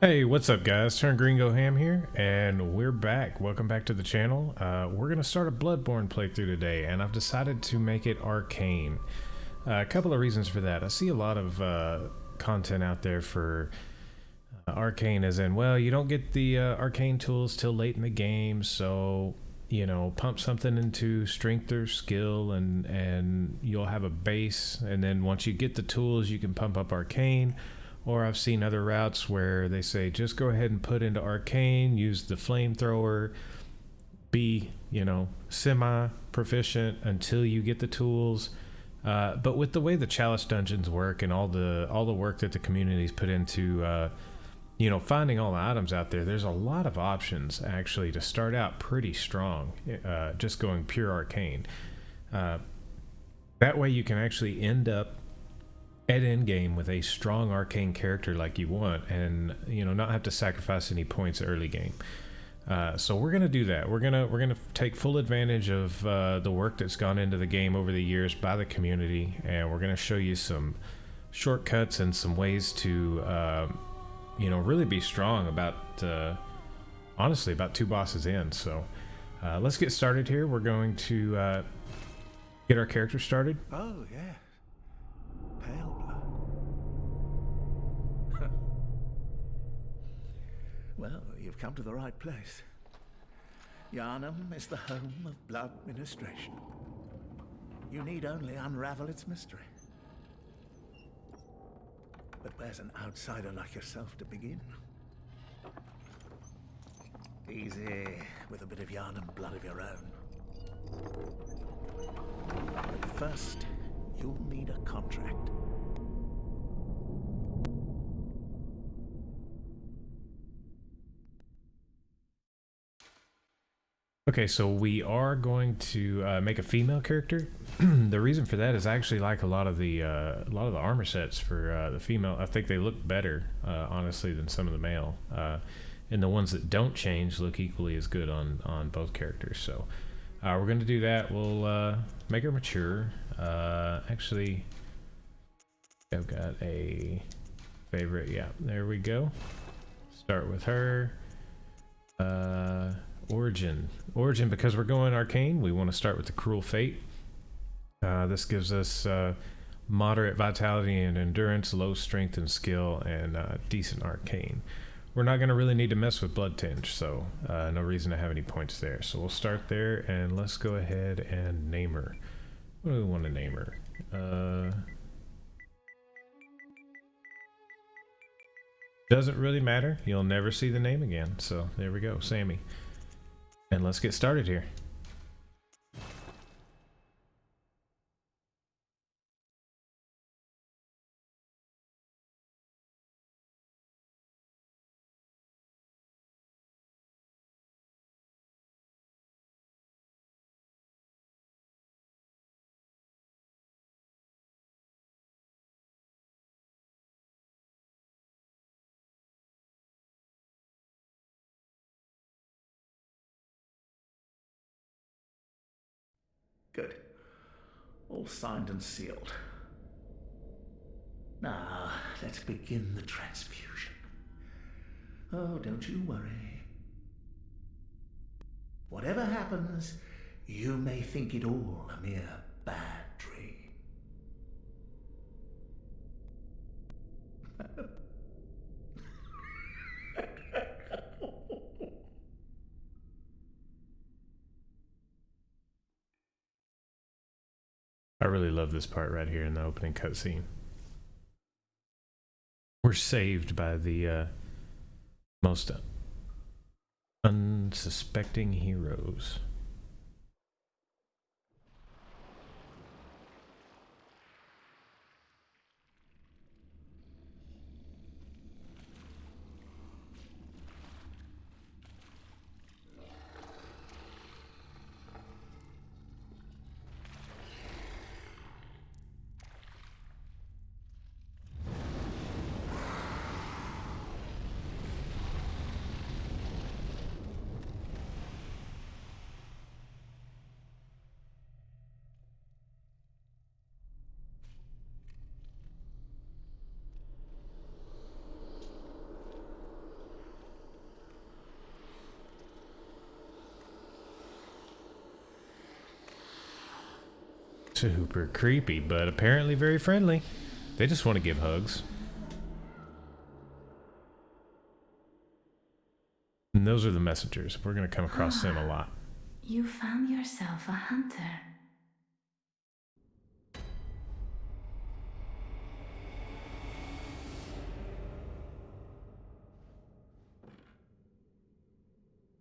Hey, what's up guys? Turn Gringo Ham here, and we're back. Welcome back to the channel. We're going to start a Bloodborne playthrough today, and I've decided to make it Arcane. A couple of reasons for that. I see a lot of content out there for Arcane as in, well, you don't get the Arcane tools till late in the game, so, you know, pump something into strength or skill, and you'll have a base, and then once you get the tools, you can pump up Arcane. Or I've seen other routes where they say just go ahead and put into Arcane, use the flamethrower, be, you know, semi-proficient until you get the tools. But with the way the chalice dungeons work and all the work that the community's put into, you know, finding all the items out there, there's a lot of options actually to start out pretty strong, just going pure Arcane. That way you can actually end up at end game with a strong Arcane character like you want, and you know, not have to sacrifice any points early game. So we're gonna do that. We're gonna take full advantage of the work that's gone into the game over the years by the community, and we're gonna show you some shortcuts and some ways to you know, really be strong about honestly about 2 bosses in. So let's get started here. We're going to get our character started. Oh, yeah. Pale blood. Well, you've come to the right place. Yharnam is the home of blood ministration. You need only unravel its mystery. But where's an outsider like yourself to begin? Easy, with a bit of Yharnam blood of your own. But first, you'll need a contract. Okay, so we are going to make a female character. The reason for that is I actually like a lot of the armor sets for the female. I think they look better, honestly, than some of the male. And the ones that don't change look equally as good on both characters. So we're going to do that. We'll make her mature. Actually, I've got a favorite. Yeah, there we go. Start with her. Origin, because we're going Arcane, we want to start with the Cruel Fate. This gives us moderate vitality and endurance, low strength and skill, and decent Arcane. We're not going to really need to mess with Blood Tinge, so no reason to have any points there. So we'll start there, and let's go ahead and name her. What do we want to name her? Doesn't really matter. You'll never see the name again. So there we go, Sammy. And let's get started here. Good. All signed and sealed. Now, let's begin the transfusion. Oh, don't you worry. Whatever happens, you may think it all a mere bad dream. I really love this part right here in the opening cutscene. We're saved by the most unsuspecting heroes. super creepy, but apparently very friendly. They just want to give hugs. And those are the messengers. We're going to come across them a lot. You found yourself a hunter.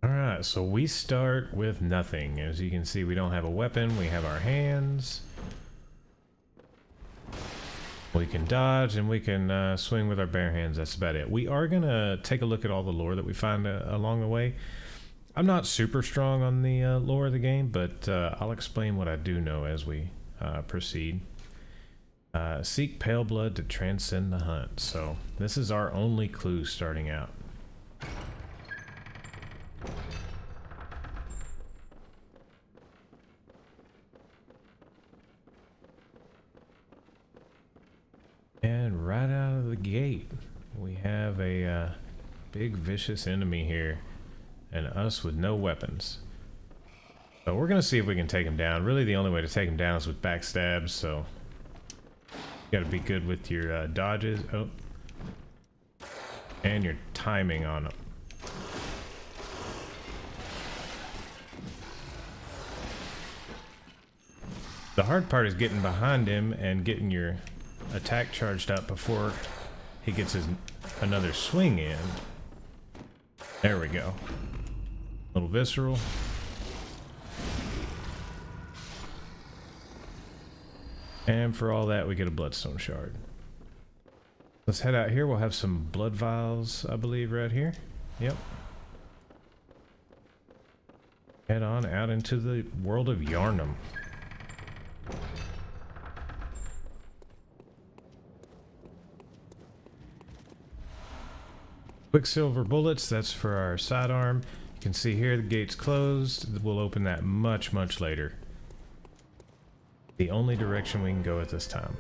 Alright, so we start with nothing. As you can see, we don't have a weapon. We have our hands. We can dodge and we can swing with our bare hands. That's about it. We are going to take a look at all the lore that we find along the way. I'm not super strong on the lore of the game, but I'll explain what I do know as we proceed. Seek pale blood to transcend the hunt. So this is our only clue starting out. And right out of the gate, we have a big vicious enemy here, and us with no weapons. So we're gonna see if we can take him down. Really, the only way to take him down is with backstabs. So you gotta be good with your dodges. Oh, and your timing on them. The hard part is getting behind him and getting your attack charged up before he gets his another swing in. There we go. Little visceral. And for all that, we get a Bloodstone Shard. Let's head out here. We'll have some blood vials, I believe, right here. Yep. Head on out into the world of Yharnam. Quicksilver bullets, that's for our sidearm. You can see here the gate's closed. We'll open that much later. The only direction we can go at this time.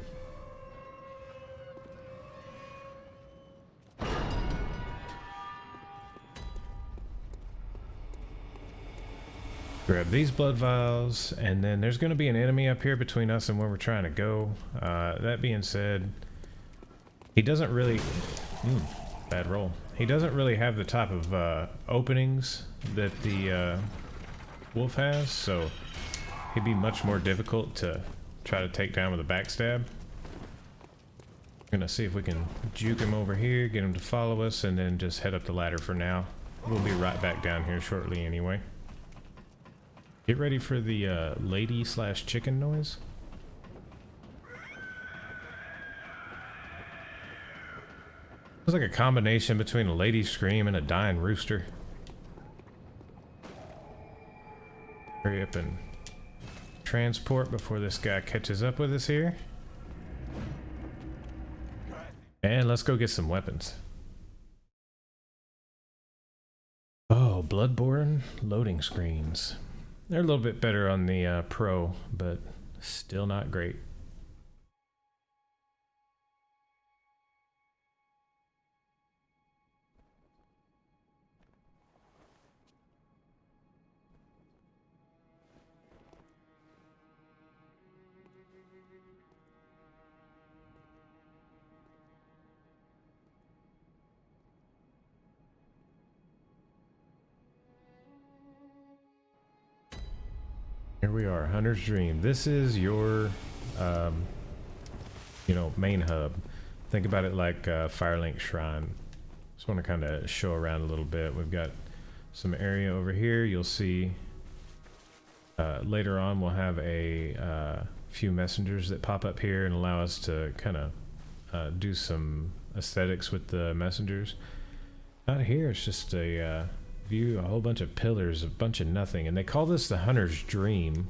Grab these blood vials, and then there's going to be an enemy up here between us and where we're trying to go. That being said, he doesn't really... bad roll. He doesn't really have the type of openings that the wolf has, so he'd be much more difficult to try to take down with a backstab. Gonna see if we can juke him over here, get him to follow us, and then just head up the ladder for now. We'll be right back down here shortly anyway. Get ready for the lady/chicken noise. It's like a combination between a lady scream and a dying rooster. Hurry up and transport before this guy catches up with us here. And let's go get some weapons. Oh, Bloodborne loading screens. They're a little bit better on the Pro, but still not great. Here we are, Hunter's Dream. This is your, you know, main hub. Think about it like Firelink Shrine. Just want to kind of show around a little bit. We've got some area over here. You'll see later on we'll have a few messengers that pop up here and allow us to kind of do some aesthetics with the messengers. Out here, it's just a view, a whole bunch of pillars, a bunch of nothing, and they call this the Hunter's Dream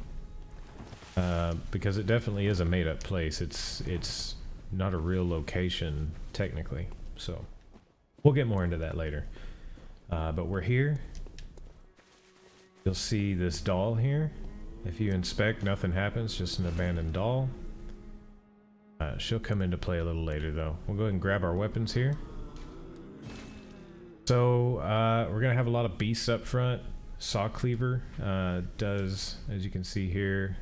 because it definitely is a made-up place. It's not a real location technically, so we'll get more into that later. But we're here. You'll see this doll here. If you inspect, nothing happens, just an abandoned doll. She'll come into play a little later though. We'll go ahead and grab our weapons here. So we're gonna have a lot of beasts up front. Saw Cleaver does, as you can see here,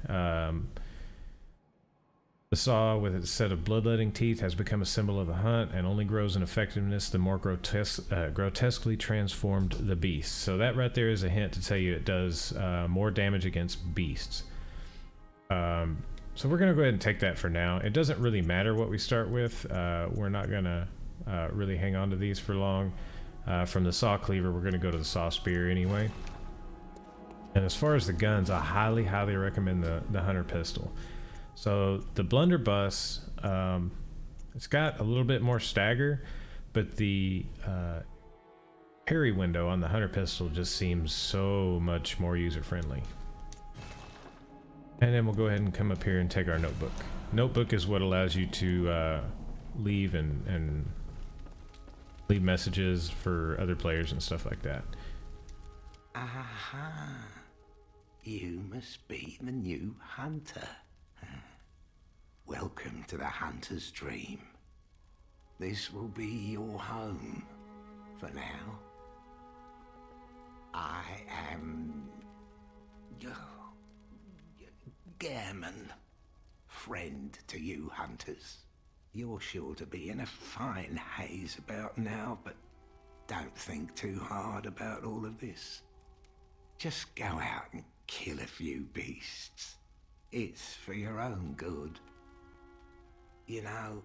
The saw, with its set of bloodletting teeth, has become a symbol of the hunt and only grows in effectiveness the more grotesquely transformed the beast. So that right there is a hint to tell you it does more damage against beasts. So we're going to go ahead and take that for now. It doesn't really matter what we start with. We're not going to really hang on to these for long. From the saw cleaver, we're going to go to the saw spear anyway. And as far as the guns, I highly recommend the hunter pistol. So the blunderbuss, it's got a little bit more stagger, but the parry window on the hunter pistol just seems so much more user-friendly. And then we'll go ahead and come up here and take our notebook. Notebook is what allows you to leave and leave messages for other players and stuff like that. Aha! You must be the new hunter. Welcome to the hunter's dream. This will be your home for now. I am Gammon, friend to you hunters. You're sure to be in a fine haze about now, but don't think too hard about all of this. Just go out and kill a few beasts. It's for your own good. You know,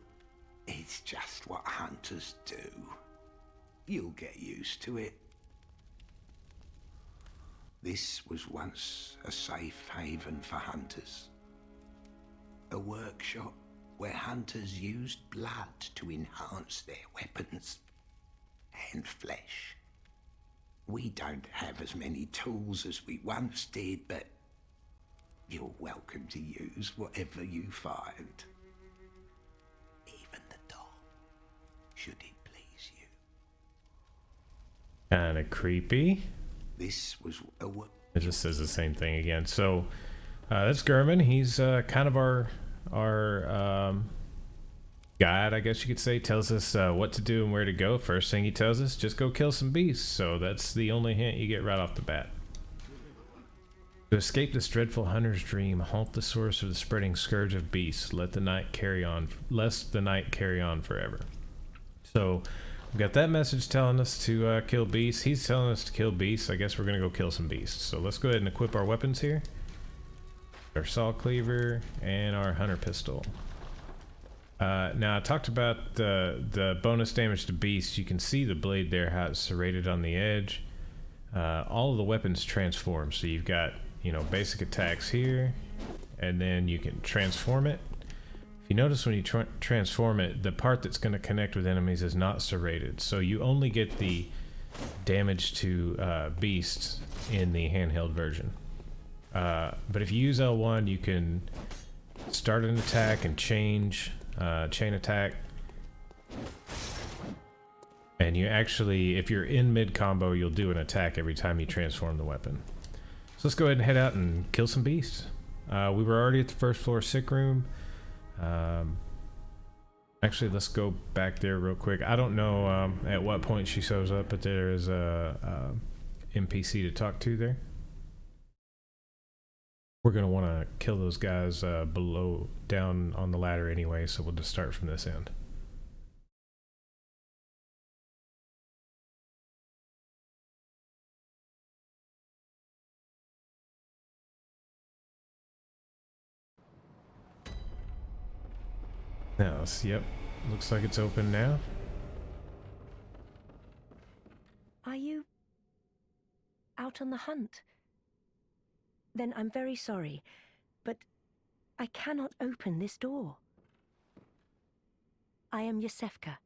it's just what hunters do. You'll get used to it. This was once a safe haven for hunters. A workshop where hunters used blood to enhance their weapons and flesh. We don't have as many tools as we once did, but you're welcome to use whatever you find. Even the dog, should it please you. Kinda creepy. This was a It just says the same thing again. So that's Gurman. He's kind of our guide, I guess you could say. Tells us what to do and where to go. First thing he tells us, just go kill some beasts. So that's the only hint you get right off the bat. To escape this dreadful hunter's dream, halt the source of the spreading scourge of beasts. Let the night carry on, lest the night carry on forever. So we got that message telling us to kill beasts. He's telling us to kill beasts. I guess we're gonna go kill some beasts. So let's go ahead and equip our weapons here. Our saw cleaver and our hunter pistol. Now I talked about the bonus damage to beasts. You can see the blade there, how it's serrated on the edge. All of the weapons transform. So you've got, you know, basic attacks here, and then you can transform it. If you notice when you transform it, the part that's going to connect with enemies is not serrated. So you only get the damage to beasts in the handheld version. But if you use L1, you can start an attack and change chain attack. And you actually, if you're in mid combo, you'll do an attack every time you transform the weapon. So let's go ahead and head out and kill some beasts. We were already at the first floor sick room. Actually, let's go back there real quick. I don't know at what point she shows up, but there is a NPC to talk to there. We're gonna want to kill those guys below, down on the ladder anyway, so we'll just start from this end. Now, yep, looks like it's open now. Are you out on the hunt? Then I'm very sorry, but I cannot open this door. I am Yosefka.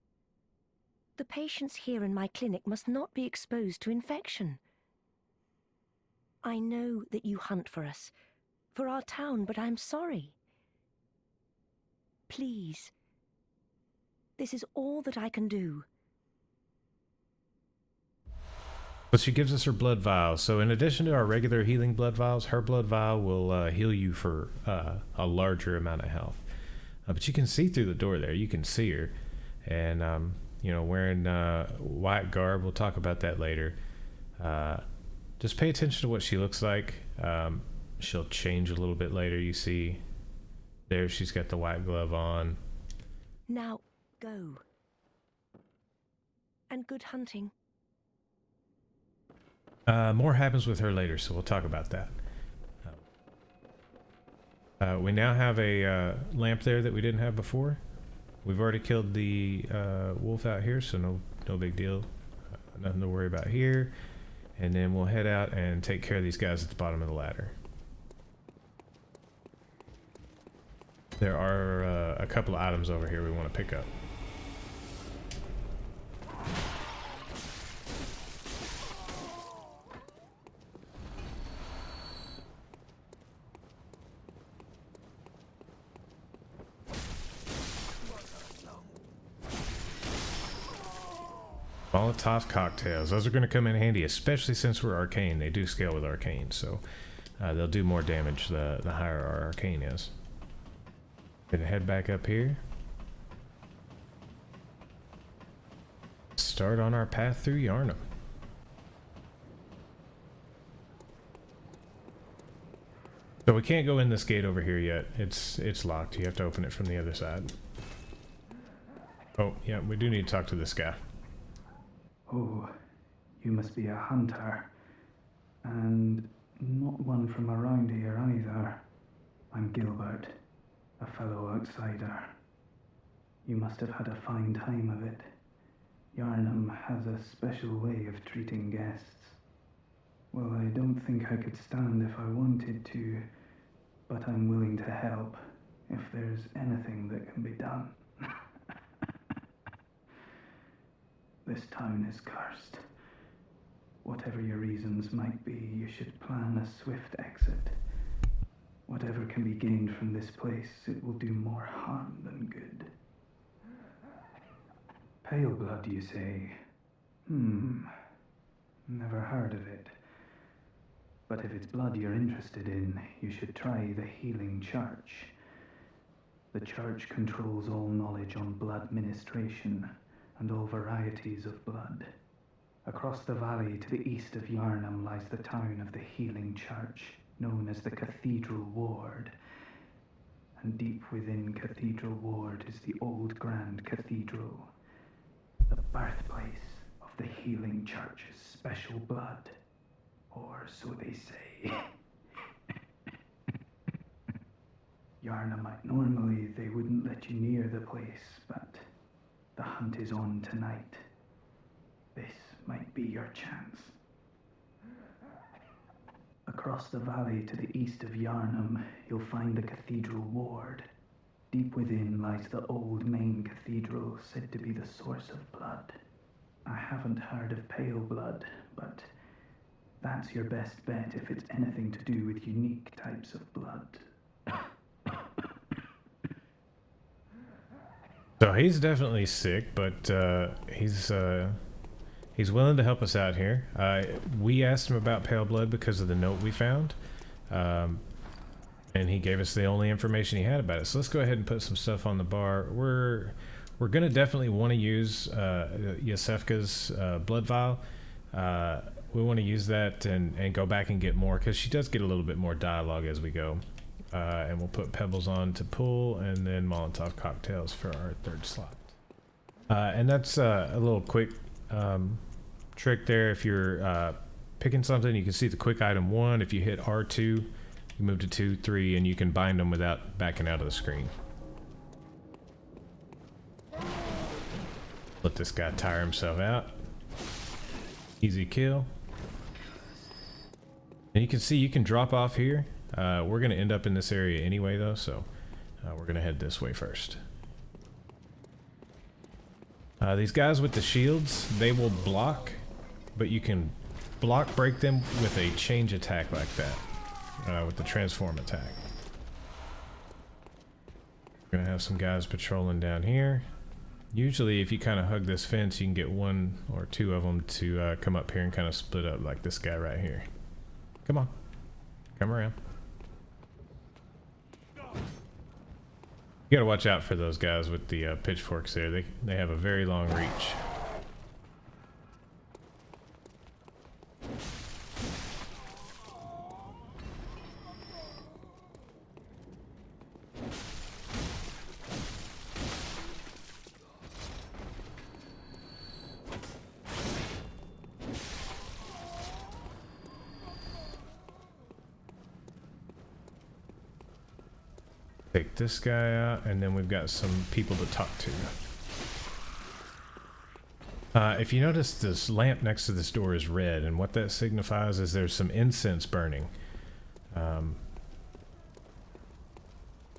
The patients here in my clinic must not be exposed to infection. I know that you hunt for us, for our town, but I'm sorry. Please. This is all that I can do. But she gives us her blood vial. So in addition to our regular healing blood vials, her blood vial will heal you for a larger amount of health. But you can see through the door there. You can see her. And, you know, wearing white garb. We'll talk about that later. Just pay attention to what she looks like. She'll change a little bit later, you see. There, she's got the white glove on. Now, go. And good hunting. More happens with her later, so we'll talk about that. We now have a lamp there that we didn't have before. We've already killed the wolf out here, so no big deal. Nothing to worry about here. And then we'll head out and take care of these guys at the bottom of the ladder. There are a couple of items over here we want to pick up. Molotov cocktails. Those are going to come in handy, especially since we're arcane. They do scale with arcane, so they'll do more damage the higher our arcane is. Gonna head back up here. Start on our path through Yharnam. So we can't go in this gate over here yet. It's locked. You have to open it from the other side. Oh, yeah, we do need to talk to this guy. Oh, you must be a hunter. And not one from around here either. I'm Gilbert, a fellow outsider. You must have had a fine time of it. Yharnam has a special way of treating guests. Well, I don't think I could stand if I wanted to, but I'm willing to help if there's anything that can be done. This town is cursed. Whatever your reasons might be, you should plan a swift exit. Whatever can be gained from this place, it will do more harm than good. Pale blood, you say? Never heard of it. But if it's blood you're interested in, you should try the Healing Church. The church controls all knowledge on blood ministration and all varieties of blood. Across the valley to the east of Yharnam lies the town of the Healing Church, known as the Cathedral Ward. And deep within Cathedral Ward is the old Grand Cathedral, the birthplace of the Healing Church's special blood, or so they say. Yharnamite, normally they wouldn't let you near the place, but the hunt is on tonight. This might be your chance. Across the valley to the east of Yharnam, you'll find the Cathedral Ward. Deep within lies the old main cathedral, said to be the source of blood. I haven't heard of pale blood, but that's your best bet if it's anything to do with unique types of blood. So he's definitely sick, but he's willing to help us out here. We asked him about pale blood because of the note we found, and he gave us the only information he had about it. So let's go ahead and put some stuff on the bar. We're gonna definitely want to use Yosefka's blood vial. We want to use that and go back and get more, because she does get a little bit more dialogue as we go. And we'll put pebbles on to pull, and then Molotov cocktails for our third slot. And that's a little quick trick there. If you're picking something, you can see the quick item 1. If you hit R2, you move to 2, 3, and you can bind them without backing out of the screen. Let this guy tire himself out. Easy kill. And you can see you can drop off here. We're going to end up in this area anyway, though, so we're going to head this way first. These guys with the shields, they will block, but you can block break them with a change attack like that, with the transform attack. We're going to have some guys patrolling down here. Usually, if you kind of hug this fence, you can get 1 or 2 of them to come up here and kind of split up like this guy right here. Come on. Come around. You gotta watch out for those guys with the pitchforks there. They have a very long reach. Take this guy out, and then we've got some people to talk to. If you notice, this lamp next to this door is red, and what that signifies is there's some incense burning.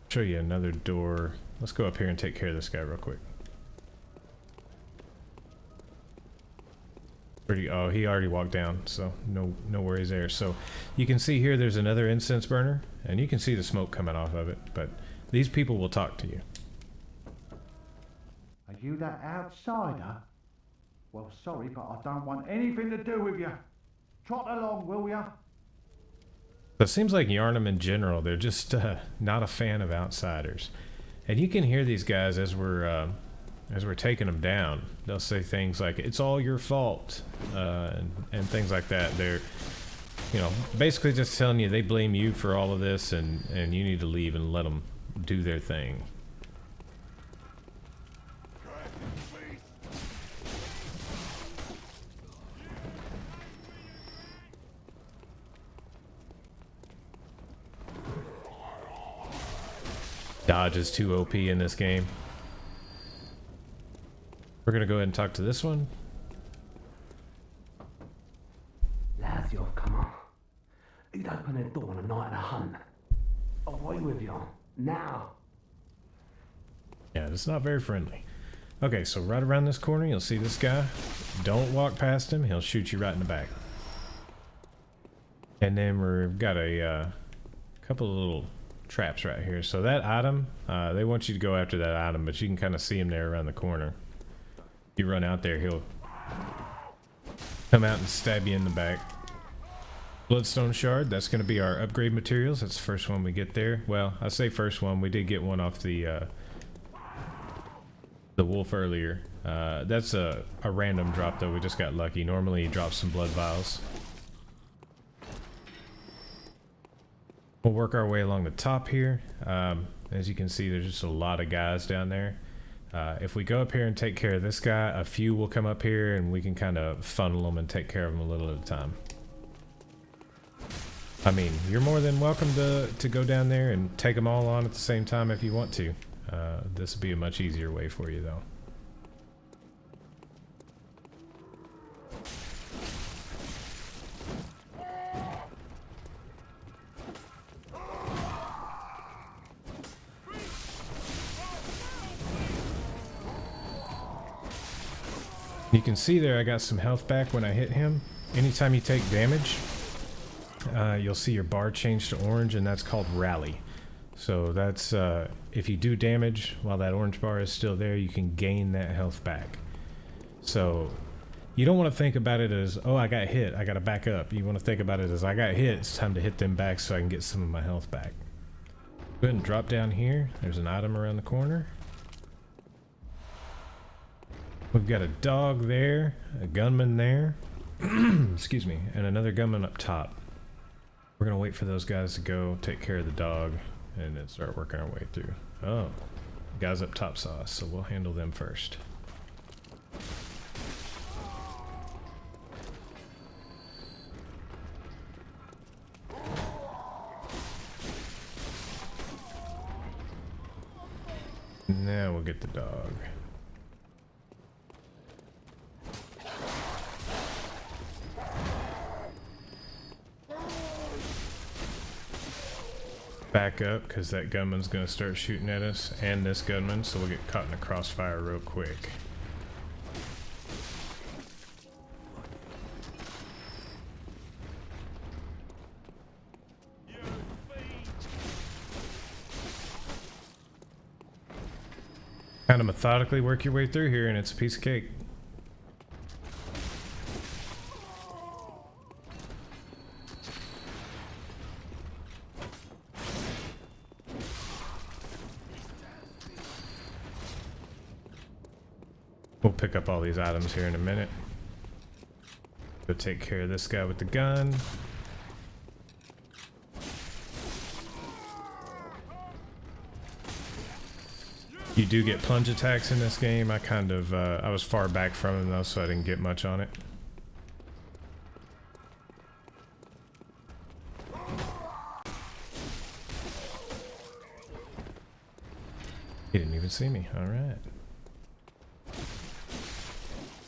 Show you another door. Let's go up here and take care of this guy real quick. Oh, he already walked down, so no worries there. So you can see here there's another incense burner, and you can see the smoke coming off of it, but these people will talk to you. Are you that outsider? Well, sorry, but I don't want anything to do with you. Trot along, will ya? So it seems like Yharnam in general, they're just not a fan of outsiders. And you can hear these guys as we're taking them down. They'll say things like, "It's all your fault," and things like that. They're, you know, basically just telling you they blame you for all of this, and you need to leave and let them do their thing. Dodge is too OP in this game. We're gonna go ahead and talk to this one. Lads, you've come on. You'd open the door on a night of a hunt. Away with you. Now. Yeah, it's not very friendly. Okay, so right around this corner, you'll see this guy. Don't walk past him. He'll shoot you right in the back. And then we've got a couple of little traps right here. So that item, they want you to go after that item, but you can kind of see him there around the corner. If you run out there, he'll come out and stab you in the back. Bloodstone Shard, that's going to be our upgrade materials. That's the first one we get there. Well, I say first one. We did get one off the wolf earlier. That's a random drop, though. We just got lucky. Normally, he drops some blood vials. We'll work our way along the top here. As you can see, there's just a lot of guys down there. If we go up here and take care of this guy, a few will come up here and we can kind of funnel them and take care of them a little at a time. I mean, you're more than welcome to go down there and take them all on at the same time if you want to. This would be a much easier way for you, though. You can see there I got some health back when I hit him. Anytime you take damage, you'll see your bar change to orange, and that's called rally. So that's if you do damage while that orange bar is still there, you can gain that health back. So you don't want to think about it as, oh, I got hit, I gotta back up. You want to think about it as, I got hit, it's time to hit them back so I can get some of my health back. Go ahead and drop down here. There's an item around the corner. We've got a dog there, a gunman there, excuse me, and another gunman up top. We're gonna wait for those guys to go take care of the dog and then start working our way through. Oh, guys up top saw us, so we'll handle them first. Now we'll get the dog. Back up, because that gunman's going to start shooting at us, and this gunman, so we'll get caught in a crossfire real quick. Kind of methodically work your way through here, and it's a piece of cake. We'll pick up all these items here in a minute. Go take care of this guy with the gun. You do get plunge attacks in this game. I was far back from him though, so I didn't get much on it. to see me. All right.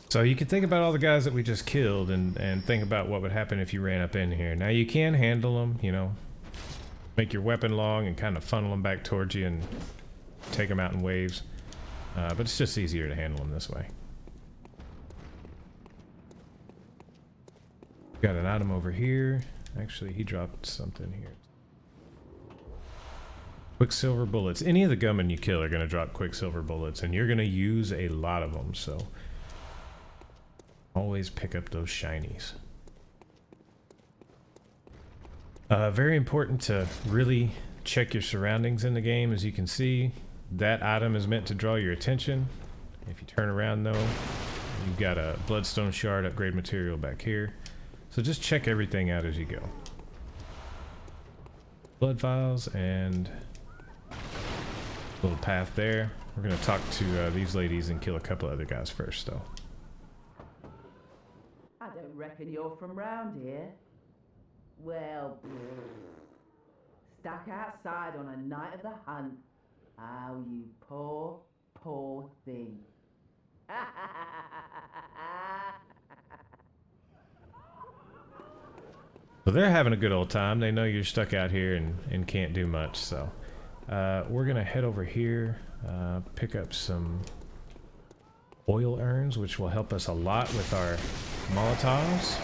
So you can think about all the guys that we just killed and think about what would happen if you ran up in here. Now you can handle them, you know, make your weapon long and kind of funnel them back towards you and take them out in waves. But it's just easier to handle them this way. Got an item over here. Actually, he dropped something here. Quicksilver bullets. Any of the gunmen you kill are going to drop quicksilver bullets, and you're going to use a lot of them, so always pick up those shinies. Very important to really check your surroundings in the game. As you can see, that item is meant to draw your attention. If you turn around though, you've got a Bloodstone Shard upgrade material back here. So just check everything out as you go. Blood vials and little path there. We're gonna talk to these ladies and kill a couple other guys first though. I don't reckon you're from round here. Well, stuck outside on a night of the hunt. Oh, you poor, poor thing. So they're having a good old time. They know you're stuck out here and can't do much, so we're gonna head over here, pick up some oil urns, which will help us a lot with our Molotovs.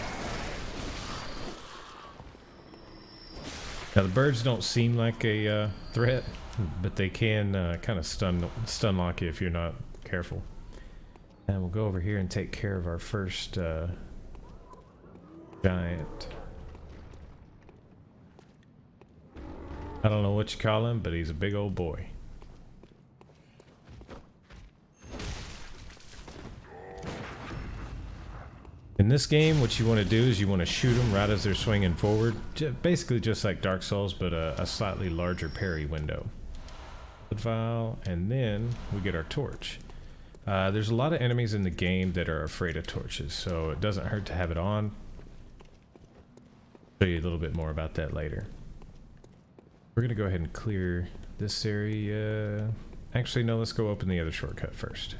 Now the birds don't seem like a threat, but they can kind of stun lock you if you're not careful. And we'll go over here and take care of our first giant. I don't know what you call him, but he's a big old boy. In this game, what you want to do is you want to shoot them right as they're swinging forward. Basically just like Dark Souls, but a slightly larger parry window. Blood vial, and then we get our torch. There's a lot of enemies in the game that are afraid of torches, so it doesn't hurt to have it on. Show you a little bit more about that later. We're gonna go ahead and clear this area. Actually, no, let's go open the other shortcut first.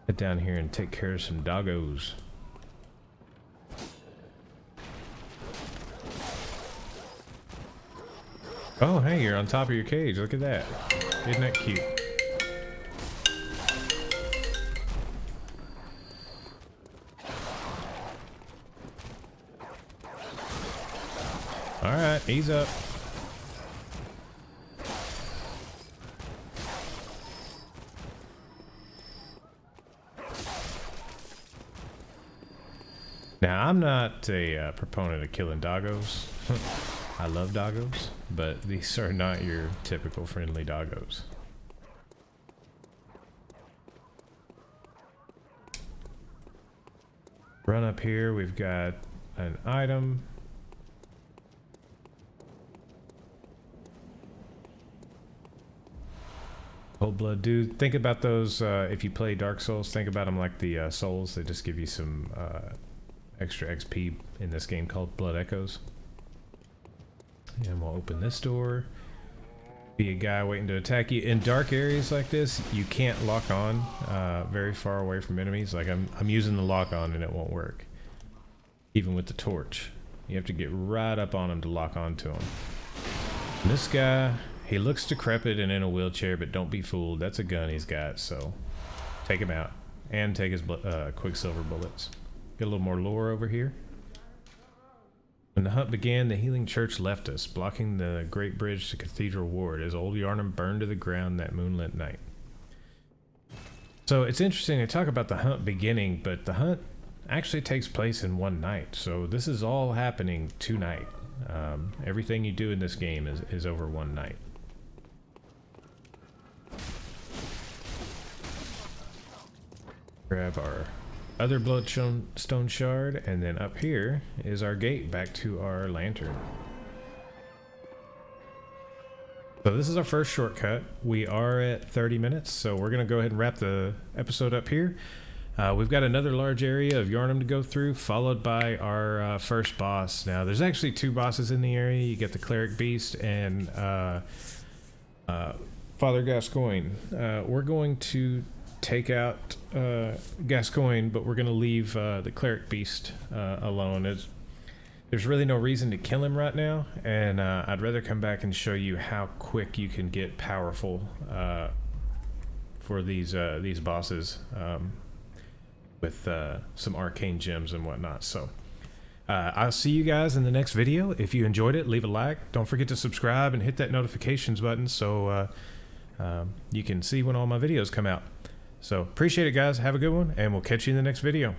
Head down here and take care of some doggos. Oh, hey, you're on top of your cage. Look at that. Isn't that cute? All right, ease up. Now, I'm not a proponent of killing doggos. I love doggos, but these are not your typical friendly doggos. Run up here, we've got an item. Cold blood dude. Think about those, if you play Dark Souls, think about them like the souls. They just give you some extra XP in this game called Blood Echoes. And we'll open this door. Be a guy waiting to attack you. In dark areas like this, you can't lock on very far away from enemies. Like I'm using the lock on and it won't work. Even with the torch. You have to get right up on him to lock onto him. And this guy, he looks decrepit and in a wheelchair, but don't be fooled. That's a gun he's got, so take him out. And take his quicksilver bullets. Get a little more lore over here. When the hunt began, the healing church left us, blocking the great bridge to Cathedral Ward as old Yharnam burned to the ground that moonlit night. So it's interesting to talk about the hunt beginning, but the hunt actually takes place in one night. So this is all happening tonight. Everything you do in this game is over one night. Grab our other Bloodstone Shard, and then up here is our gate back to our lantern. So this is our first shortcut. We are at 30 minutes, so we're gonna go ahead and wrap the episode up here. We've got another large area of Yharnam to go through, followed by our first boss. Now there's actually two bosses in the area. You get the Cleric Beast and Father Gascoigne. We're going to take out Gascoigne, but we're going to leave the cleric beast alone. There's really no reason to kill him right now, and I'd rather come back and show you how quick you can get powerful for these bosses with some arcane gems and whatnot. So I'll see you guys in the next video. If you enjoyed it, leave a like. Don't forget to subscribe and hit that notifications button so you can see when all my videos come out. So appreciate it, guys. Have a good one, and we'll catch you in the next video.